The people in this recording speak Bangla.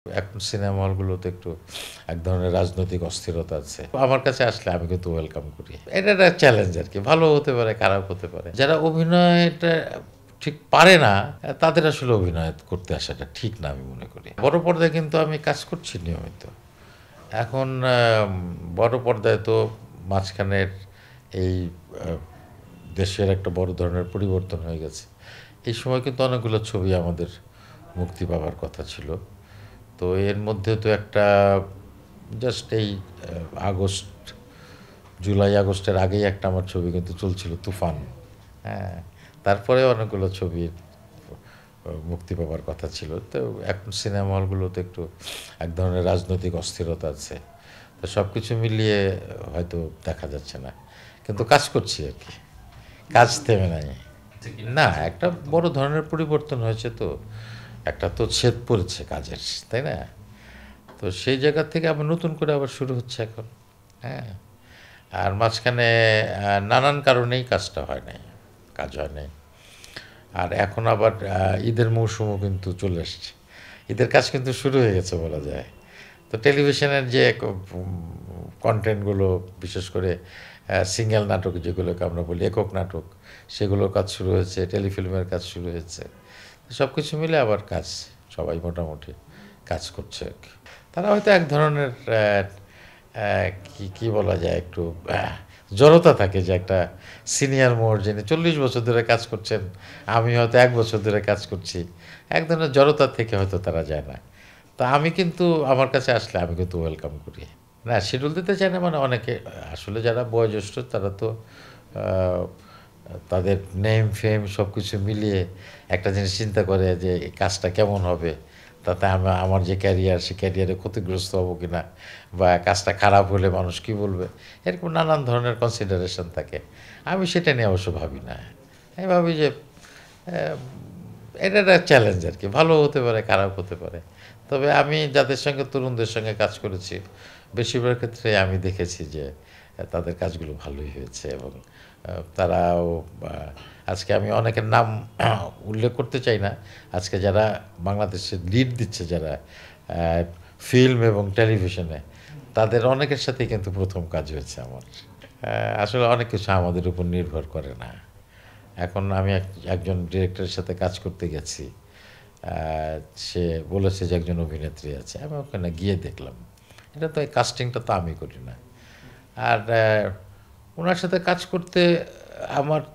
এখন সিনেমা হলগুলোতে একটু এক ধরনের রাজনৈতিক অস্থিরতা আছে। আমার কাছে আসলে আমি কিন্তু ওয়েলকাম করি। এটা একটা চ্যালেঞ্জ আরকি। ভালো হতে পারে, খারাপ হতে পারে। যারা অভিনয়টা ঠিক পারে না, তাদের আসলে অভিনয় করতে আসাটা ঠিক না আমি মনে করি। বড় পর্দায় কিন্তু আমি কাজ করছি নিয়মিত। এখন বড় পর্দায় তো মাঝখানের এই আ দেশের একটা বড় ধরনের পরিবর্তন হয়ে গেছে। এই সময় কিন্তু অনেকগুলো ছবি আমাদের মুক্তি পাবার কথা ছিল। তো এর মধ্যে তো একটা জাস্ট এই আগস্ট, জুলাই আগস্টের আগেই একটা আমার ছবি কিন্তু চলছিল 'তুফান'। হ্যাঁ? তারপরে অনেকগুলো ছবি মুক্তি পাবার কথা ছিল। তো এখন সিনেমা হলগুলোতে একটু এক ধরনের রাজনৈতিক অস্থিরতা আছে। তো সবকিছু মিলিয়ে হয়তো দেখা যাচ্ছে না। কিন্তু কাজ করছি আরকি। কাজ থেমে নাই। না, একটা বড় ধরনের পরিবর্তন হয়েছে তো। একটা তো ছেদ পড়েছে কাজের, তাই না? তো সেই জায়গা থেকে আবার নতুন করে আবার শুরু হচ্ছে এখন। হ্যাঁ? আর মাঝখানে নানান কারণেই কাজটা হয় নাই। কাজ হয় নাই। আর এখন আবার ঈদের মৌসুমও কিন্তু চলে আসছে। ঈদের কাজ কিন্তু শুরু হয়ে গেছে বলা যায়। তো টেলিভিশনের যে কনটেন্টগুলো বিশেষ করে সিঙ্গেল নাটক যেগুলোকে আমরা বলি একক নাটক, সেগুলোর কাজ শুরু হয়েছে, টেলিফিল্মের কাজ শুরু হয়েছে। সবকিছু মিলে আবার কাজ সবাই মোটামুটি কাজ করছে আরকি। তারা হয়তো এক ধরনের কি বলা যায় একটু জড়তা থাকে যে একটা সিনিয়র মোর যিনি ৪০ বছর ধরে কাজ করছেন, আমি হয়তো ১ বছর ধরে কাজ করছি। এক ধরনের জড়তা থেকে হয়তো তারা যায় না। তো আমি কিন্তু আমার কাছে আসলে আমি কিন্তু ওয়েলকাম করি। না শিডিউল দিতে চায় না মানে অনেকে আসলে যারা বয়োজ্যেষ্ঠ তারা তো আ তাদের নেম ফেম সবকিছু মিলিয়ে একটা জিনিস চিন্তা করে যে এই কাজটা কেমন হবে? তাতে আমার যে ক্যারিয়ার সে ক্যারিয়ারে ক্ষতিগ্রস্ত হব কিনা? বা কাজটা খারাপ হলে মানুষ কি বলবে? এরকম নানান ধরনের কনসিডারেশন থাকে। আমি সেটা নিয়ে অবশ্য ভাবি না। আমি ভাবি যে অ্যা এটা একটা চ্যালেঞ্জ আরকি। ভালো হতে পারে, খারাপ হতে পারে। তবে আমি যাদের সঙ্গে তরুণদের সঙ্গে কাজ করেছি, বেশিরভাগ ক্ষেত্রে আমি দেখেছি যে তাদের কাজগুলো ভালোই হয়েছে এবং তারাও আ আজকে আমি অনেকের নাম উল্লেখ করতে চাই না। আজকে যারা বাংলাদেশে লিড দিচ্ছে যারা আ ফিল্ম এবং টেলিভিশনে, তাদের অনেকের সাথেই কিন্তু ১ম কাজ হয়েছে আমার। আসলে অনেক কিছু আমাদের উপর নির্ভর করে না। এখন আমি একজন ডিরেক্টরের সাথে কাজ করতে গেছি। আ সে বলেছে যে একজন অভিনেত্রী আছে। আমি ওখানে গিয়ে দেখলাম। এটা তো এই কাস্টিংটা তো আমি করি না। আর উনার সাথে কাজ করতে আমার